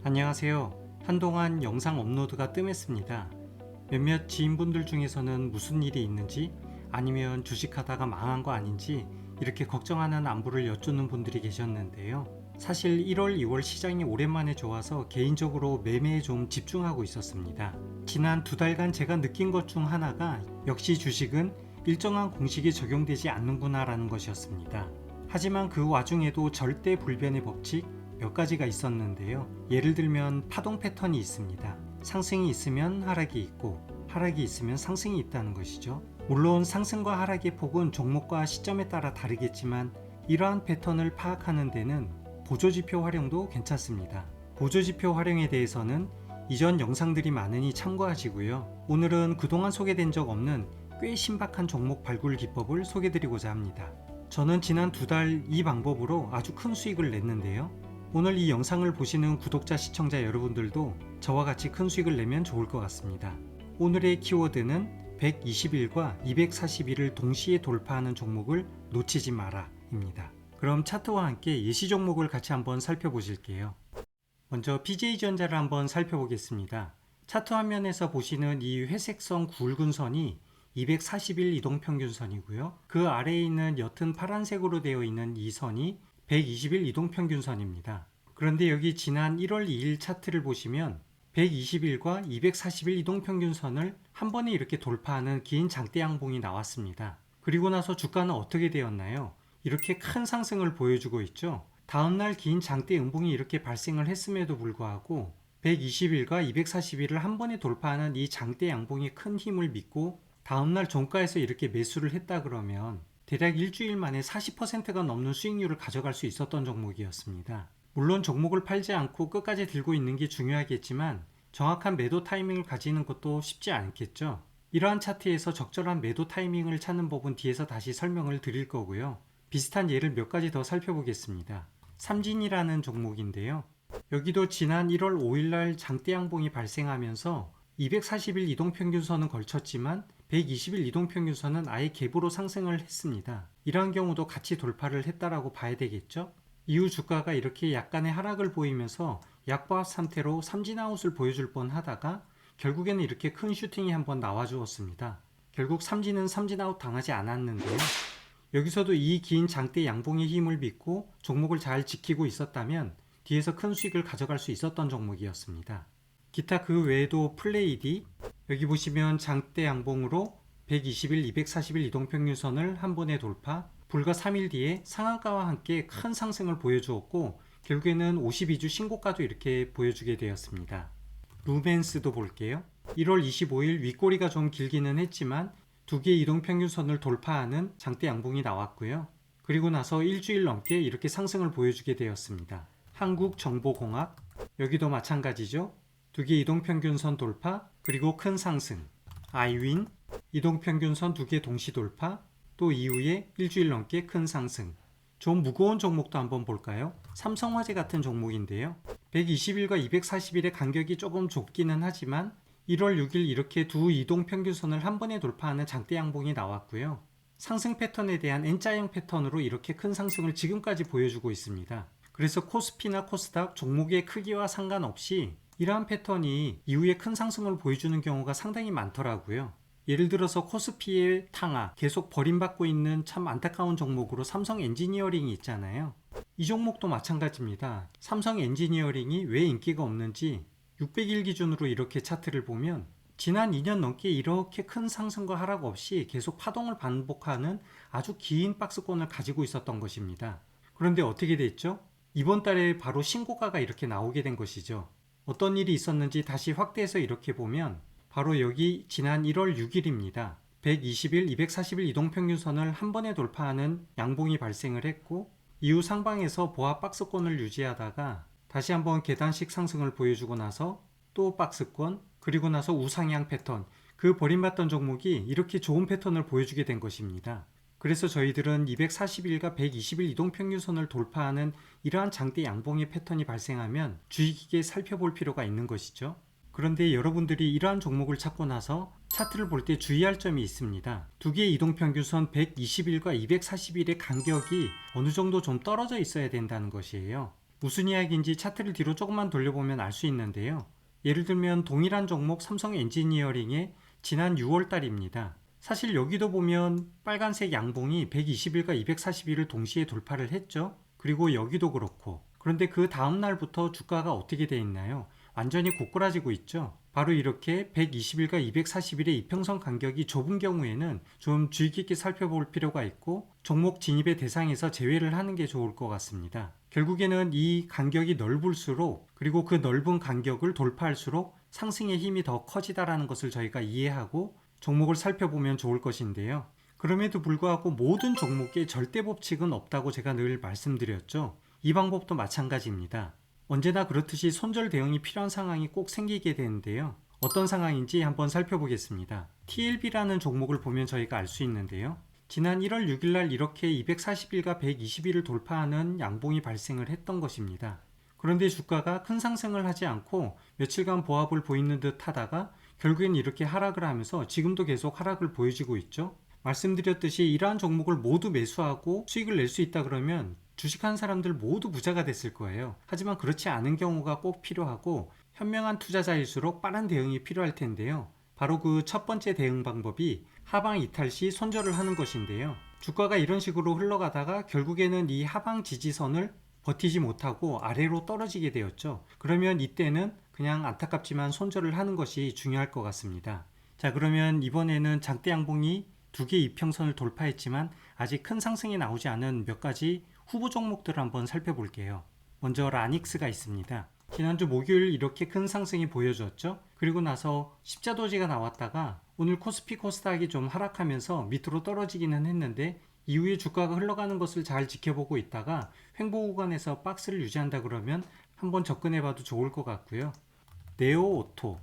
안녕하세요. 한동안 영상 업로드가 뜸했습니다. 몇몇 지인분들 중에서는 무슨 일이 있는지 아니면 주식하다가 망한 거 아닌지 이렇게 걱정하는 안부를 여쭙는 분들이 계셨는데요. 사실 1월, 2월 시장이 오랜만에 좋아서 개인적으로 매매에 좀 집중하고 있었습니다. 지난 2달간 제가 느낀 것 중 하나가 역시 주식은 일정한 공식이 적용되지 않는구나 라는 것이었습니다. 하지만 그 와중에도 절대 불변의 법칙 몇 가지가 있었는데요. 예를 들면 파동 패턴이 있습니다. 상승이 있으면 하락이 있고 하락이 있으면 상승이 있다는 것이죠. 물론 상승과 하락의 폭은 종목과 시점에 따라 다르겠지만 이러한 패턴을 파악하는 데는 보조지표 활용도 괜찮습니다. 보조지표 활용에 대해서는 이전 영상들이 많으니 참고하시고요. 오늘은 그동안 소개된 적 없는 꽤 신박한 종목 발굴 기법을 소개드리고자 합니다. 저는 지난 2달 이 방법으로 아주 큰 수익을 냈는데요. 오늘 이 영상을 보시는 구독자 시청자 여러분들도 저와 같이 큰 수익을 내면 좋을 것 같습니다. 오늘의 키워드는 120일과 240일을 동시에 돌파하는 종목을 놓치지 마라 입니다. 그럼 차트와 함께 예시 종목을 같이 한번 살펴보실게요. 먼저 PJ전자를 한번 살펴보겠습니다. 차트 화면에서 보시는 이 회색선 굵은 선이 240일 이동평균선이고요. 그 아래에 있는 옅은 파란색으로 되어 있는 이 선이 120일 이동평균선입니다. 그런데 여기 지난 1월 2일 차트를 보시면 120일과 240일 이동평균선을 한 번에 이렇게 돌파하는 긴 장대 양봉이 나왔습니다. 그리고 나서 주가는 어떻게 되었나요? 이렇게 큰 상승을 보여주고 있죠. 다음날 긴 장대 음봉이 이렇게 발생을 했음에도 불구하고 120일과 240일을 한 번에 돌파하는 이 장대 양봉의 큰 힘을 믿고 다음날 종가에서 이렇게 매수를 했다 그러면 대략 일주일 만에 40%가 넘는 수익률을 가져갈 수 있었던 종목이었습니다. 물론 종목을 팔지 않고 끝까지 들고 있는 게 중요하겠지만 정확한 매도 타이밍을 가지는 것도 쉽지 않겠죠. 이러한 차트에서 적절한 매도 타이밍을 찾는 법은 뒤에서 다시 설명을 드릴 거고요. 비슷한 예를 몇 가지 더 살펴보겠습니다. 삼진이라는 종목인데요. 여기도 지난 1월 5일날 장대 양봉이 발생하면서 240일 이동평균선은 걸쳤지만 120일 이동평균선은 아예 갭으로 상승을 했습니다. 이러한 경우도 같이 돌파를 했다라고 봐야 되겠죠? 이후 주가가 이렇게 약간의 하락을 보이면서 약보합 상태로 삼진아웃을 보여줄 뻔 하다가 결국에는 이렇게 큰 슈팅이 한번 나와 주었습니다. 결국 삼진은 삼진아웃 당하지 않았는데요. 여기서도 이 긴 장대 양봉의 힘을 믿고 종목을 잘 지키고 있었다면 뒤에서 큰 수익을 가져갈 수 있었던 종목이었습니다. 기타 그 외에도 플레이디, 여기 보시면 장대 양봉으로 120일, 240일 이동평균선을 한 번에 돌파, 불과 3일 뒤에 상한가와 함께 큰 상승을 보여주었고 결국에는 52주 신고가도 이렇게 보여주게 되었습니다. 루멘스도 볼게요. 1월 25일 윗꼬리가 좀 길기는 했지만 두 개의 이동평균선을 돌파하는 장대 양봉이 나왔고요. 그리고 나서 일주일 넘게 이렇게 상승을 보여주게 되었습니다. 한국정보공학, 여기도 마찬가지죠. 두 개 이동평균선 돌파, 그리고 큰 상승. 아이윈, 이동평균선 두 개 동시 돌파, 또 이후에 일주일 넘게 큰 상승. 좀 무거운 종목도 한번 볼까요? 삼성화재 같은 종목인데요. 120일과 240일의 간격이 조금 좁기는 하지만 1월 6일 이렇게 두 이동평균선을 한 번에 돌파하는 장대 양봉이 나왔고요. 상승 패턴에 대한 N자형 패턴으로 이렇게 큰 상승을 지금까지 보여주고 있습니다. 그래서 코스피나 코스닥 종목의 크기와 상관없이 이러한 패턴이 이후에 큰 상승을 보여주는 경우가 상당히 많더라고요. 예를 들어서 코스피의 탕하, 계속 버림받고 있는 참 안타까운 종목으로 삼성 엔지니어링이 있잖아요. 이 종목도 마찬가지입니다. 삼성 엔지니어링이 왜 인기가 없는지 600일 기준으로 이렇게 차트를 보면 지난 2년 넘게 이렇게 큰 상승과 하락 없이 계속 파동을 반복하는 아주 긴 박스권을 가지고 있었던 것입니다. 그런데 어떻게 됐죠? 이번 달에 바로 신고가가 이렇게 나오게 된 것이죠. 어떤 일이 있었는지 다시 확대해서 이렇게 보면 바로 여기 지난 1월 6일입니다. 120일, 240일 이동평균선을 한 번에 돌파하는 양봉이 발생을 했고 이후 상방에서 보합 박스권을 유지하다가 다시 한번 계단식 상승을 보여주고 나서 또 박스권, 그리고 나서 우상향 패턴, 그 버림받던 종목이 이렇게 좋은 패턴을 보여주게 된 것입니다. 그래서 저희들은 240일과 120일 이동평균선을 돌파하는 이러한 장대 양봉의 패턴이 발생하면 주의 깊게 살펴볼 필요가 있는 것이죠. 그런데 여러분들이 이러한 종목을 찾고 나서 차트를 볼 때 주의할 점이 있습니다. 두 개의 이동평균선 120일과 240일의 간격이 어느 정도 좀 떨어져 있어야 된다는 것이에요. 무슨 이야기인지 차트를 뒤로 조금만 돌려보면 알 수 있는데요. 예를 들면 동일한 종목 삼성 엔지니어링의 지난 6월 달입니다. 사실 여기도 보면 빨간색 양봉이 120일과 240일을 동시에 돌파를 했죠. 그리고 여기도 그렇고. 그런데 그 다음 날부터 주가가 어떻게 돼 있나요? 완전히 고꾸라지고 있죠. 바로 이렇게 120일과 240일의 이평선 간격이 좁은 경우에는 좀 주의 깊게 살펴볼 필요가 있고 종목 진입의 대상에서 제외를 하는 게 좋을 것 같습니다. 결국에는 이 간격이 넓을수록 그리고 그 넓은 간격을 돌파할수록 상승의 힘이 더 커지다라는 것을 저희가 이해하고 종목을 살펴보면 좋을 것인데요. 그럼에도 불구하고 모든 종목에 절대 법칙은 없다고 제가 늘 말씀드렸죠. 이 방법도 마찬가지입니다. 언제나 그렇듯이 손절 대응이 필요한 상황이 꼭 생기게 되는데요. 어떤 상황인지 한번 살펴보겠습니다. TLB라는 종목을 보면 저희가 알 수 있는데요. 지난 1월 6일 날 이렇게 240일과 120일을 돌파하는 양봉이 발생을 했던 것입니다. 그런데 주가가 큰 상승을 하지 않고 며칠간 보합을 보이는 듯 하다가 결국엔 이렇게 하락을 하면서 지금도 계속 하락을 보여주고 있죠. 말씀드렸듯이 이러한 종목을 모두 매수하고 수익을 낼 수 있다 그러면 주식한 사람들 모두 부자가 됐을 거예요. 하지만 그렇지 않은 경우가 꼭 필요하고 현명한 투자자일수록 빠른 대응이 필요할 텐데요. 바로 그 첫 번째 대응 방법이 하방 이탈 시 손절을 하는 것인데요. 주가가 이런 식으로 흘러가다가 결국에는 이 하방 지지선을 버티지 못하고 아래로 떨어지게 되었죠. 그러면 이때는 그냥 안타깝지만 손절을 하는 것이 중요할 것 같습니다. 자, 그러면 이번에는 장대 양봉이 두 개의 이평선을 돌파했지만 아직 큰 상승이 나오지 않은 몇 가지 후보 종목들을 한번 살펴볼게요. 먼저 라닉스가 있습니다. 지난주 목요일 이렇게 큰 상승이 보여졌죠. 그리고 나서 십자도지가 나왔다가 오늘 코스피 코스닥이 좀 하락하면서 밑으로 떨어지기는 했는데 이후에 주가가 흘러가는 것을 잘 지켜보고 있다가 횡보 구간에서 박스를 유지한다 그러면 한번 접근해봐도 좋을 것 같고요. 네오오토,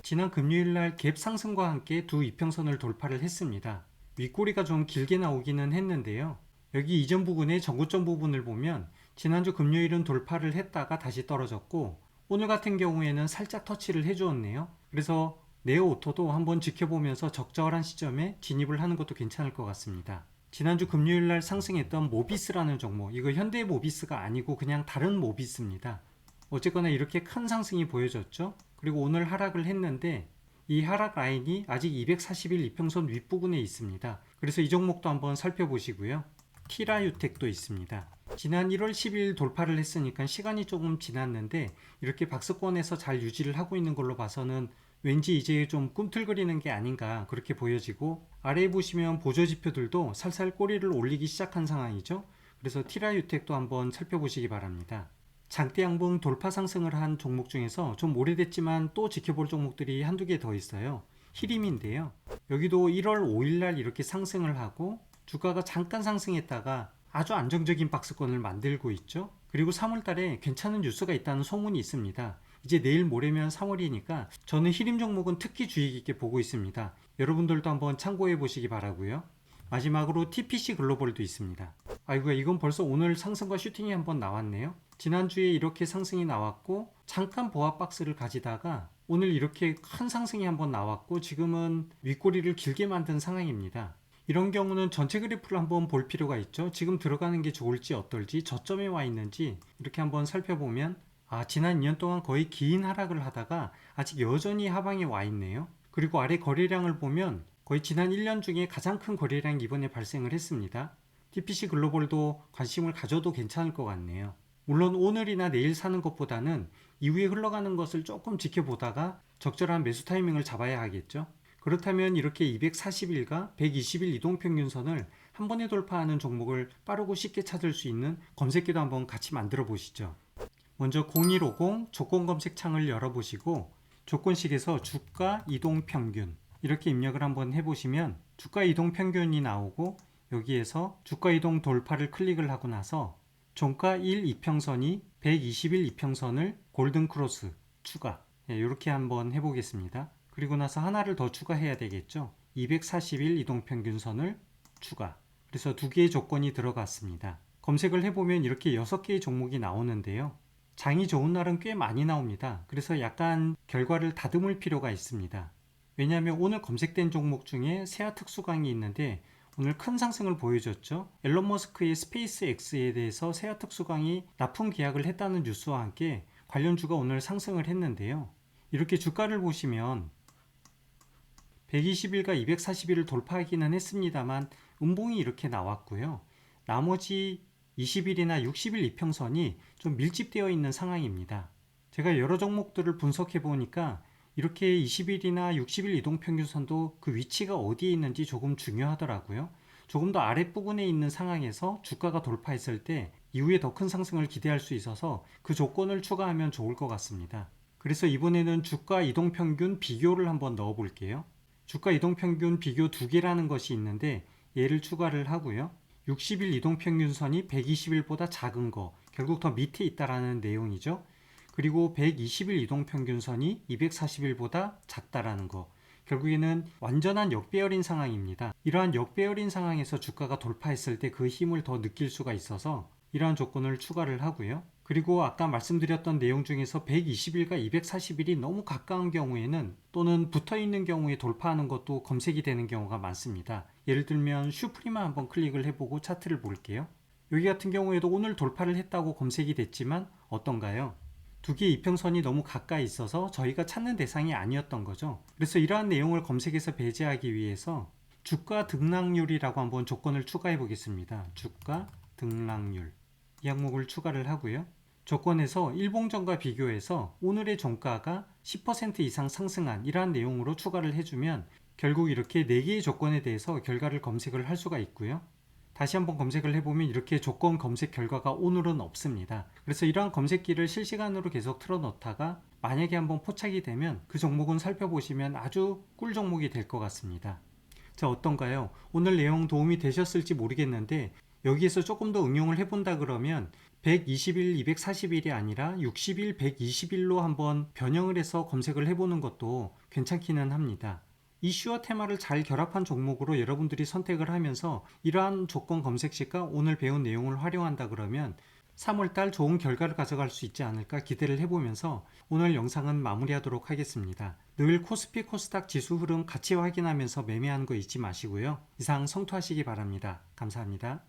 지난 금요일날 갭 상승과 함께 두 이평선을 돌파를 했습니다. 윗꼬리가 좀 길게 나오기는 했는데요. 여기 이전 부근의 전고점 부분을 보면 지난주 금요일은 돌파를 했다가 다시 떨어졌고 오늘 같은 경우에는 살짝 터치를 해주었네요. 그래서 네오오토도 한번 지켜보면서 적절한 시점에 진입을 하는 것도 괜찮을 것 같습니다. 지난주 금요일날 상승했던 모비스라는 종목, 이거 현대모비스가 아니고 그냥 다른 모비스입니다. 어쨌거나 이렇게 큰 상승이 보여졌죠. 그리고 오늘 하락을 했는데 이 하락 라인이 아직 240일 이평선 윗부분에 있습니다. 그래서 이 종목도 한번 살펴보시고요. 티라유텍도 있습니다. 지난 1월 10일 돌파를 했으니까 시간이 조금 지났는데 이렇게 박스권에서 잘 유지를 하고 있는 걸로 봐서는 왠지 이제 좀 꿈틀거리는 게 아닌가 그렇게 보여지고 아래에 보시면 보조지표들도 살살 꼬리를 올리기 시작한 상황이죠. 그래서 티라유텍도 한번 살펴보시기 바랍니다. 장대 양봉 돌파 상승을 한 종목 중에서 좀 오래됐지만 또 지켜볼 종목들이 한두 개 더 있어요. 히림인데요. 여기도 1월 5일날 이렇게 상승을 하고 주가가 잠깐 상승했다가 아주 안정적인 박스권을 만들고 있죠. 그리고 3월달에 괜찮은 뉴스가 있다는 소문이 있습니다. 이제 내일 모레면 3월이니까 저는 히림 종목은 특히 주의 깊게 보고 있습니다. 여러분들도 한번 참고해 보시기 바라고요. 마지막으로 TPC 글로벌도 있습니다. 아이고야, 이건 벌써 오늘 상승과 슈팅이 한번 나왔네요. 지난주에 이렇게 상승이 나왔고 잠깐 보합 박스를 가지다가 오늘 이렇게 큰 상승이 한번 나왔고 지금은 윗꼬리를 길게 만든 상황입니다. 이런 경우는 전체 그래프를 한번 볼 필요가 있죠. 지금 들어가는 게 좋을지 어떨지 저점에 와 있는지 이렇게 한번 살펴보면 지난 2년 동안 거의 긴 하락을 하다가 아직 여전히 하방에 와 있네요. 그리고 아래 거래량을 보면 거의 지난 1년 중에 가장 큰 거래량이 이번에 발생을 했습니다. TPC 글로벌도 관심을 가져도 괜찮을 것 같네요. 물론 오늘이나 내일 사는 것보다는 이후에 흘러가는 것을 조금 지켜보다가 적절한 매수 타이밍을 잡아야 하겠죠. 그렇다면 이렇게 240일과 120일 이동평균선을 한 번에 돌파하는 종목을 빠르고 쉽게 찾을 수 있는 검색기도 한번 같이 만들어 보시죠. 먼저 0150 조건 검색창을 열어보시고 조건식에서 주가 이동평균 이렇게 입력을 한번 해보시면 주가 이동평균이 나오고 여기에서 주가 이동 돌파를 클릭을 하고 나서 종가 1 이평선이 120일 이평선을 골든크로스 추가 이렇게 한번 해보겠습니다. 그리고 나서 하나를 더 추가해야 되겠죠. 240일 이동평균선을 추가. 그래서 두 개의 조건이 들어갔습니다. 검색을 해보면 이렇게 6개의 종목이 나오는데요. 장이 좋은 날은 꽤 많이 나옵니다. 그래서 약간 결과를 다듬을 필요가 있습니다. 왜냐하면 오늘 검색된 종목 중에 세아 특수강이 있는데 오늘 큰 상승을 보여줬죠. 앨런 머스크의 스페이스 X에 대해서 세아 특수강이 납품 계약을 했다는 뉴스와 함께 관련주가 오늘 상승을 했는데요. 이렇게 주가를 보시면 120일과 240일을 돌파하기는 했습니다만 음봉이 이렇게 나왔고요. 나머지 20일이나 60일 이평선이 좀 밀집되어 있는 상황입니다. 제가 여러 종목들을 분석해 보니까 이렇게 20일이나 60일 이동평균선도 그 위치가 어디에 있는지 조금 중요하더라고요. 조금 더 아랫부분에 있는 상황에서 주가가 돌파했을 때 이후에 더 큰 상승을 기대할 수 있어서 그 조건을 추가하면 좋을 것 같습니다. 그래서 이번에는 주가 이동평균 비교를 한번 넣어 볼게요. 주가 이동평균 비교 두 개라는 것이 있는데 얘를 추가를 하고요. 60일 이동평균선이 120일보다 작은 거, 결국 더 밑에 있다라는 내용이죠. 그리고 120일 이동평균선이 240일보다 작다라는 거, 결국에는 완전한 역배열인 상황입니다. 이러한 역배열인 상황에서 주가가 돌파했을 때 그 힘을 더 느낄 수가 있어서 이러한 조건을 추가를 하고요. 그리고 아까 말씀드렸던 내용 중에서 120일과 240일이 너무 가까운 경우에는 또는 붙어있는 경우에 돌파하는 것도 검색이 되는 경우가 많습니다. 예를 들면 슈프리만 한번 클릭을 해보고 차트를 볼게요. 여기 같은 경우에도 오늘 돌파를 했다고 검색이 됐지만 어떤가요? 두 개의 이평선이 너무 가까이 있어서 저희가 찾는 대상이 아니었던 거죠. 그래서 이러한 내용을 검색해서 배제하기 위해서 주가 등락률이라고 한번 조건을 추가해 보겠습니다. 주가 등락률 이 항목을 추가를 하고요. 조건에서 일봉전과 비교해서 오늘의 종가가 10% 이상 상승한 이러한 내용으로 추가를 해주면 결국 이렇게 4개의 조건에 대해서 결과를 검색을 할 수가 있고요. 다시 한번 검색을 해보면 이렇게 조건 검색 결과가 오늘은 없습니다. 그래서 이러한 검색기를 실시간으로 계속 틀어놓다가 만약에 한번 포착이 되면 그 종목은 살펴보시면 아주 꿀 종목이 될 것 같습니다. 자, 어떤가요? 오늘 내용 도움이 되셨을지 모르겠는데 여기에서 조금 더 응용을 해본다 그러면 120일, 240일이 아니라 60일, 120일로 한번 변형을 해서 검색을 해보는 것도 괜찮기는 합니다. 이슈와 테마를 잘 결합한 종목으로 여러분들이 선택을 하면서 이러한 조건 검색 시가 오늘 배운 내용을 활용한다 그러면 3월달 좋은 결과를 가져갈 수 있지 않을까 기대를 해보면서 오늘 영상은 마무리하도록 하겠습니다. 늘 코스피 코스닥 지수 흐름 같이 확인하면서 매매하는 거 잊지 마시고요. 이상 성투하시기 바랍니다. 감사합니다.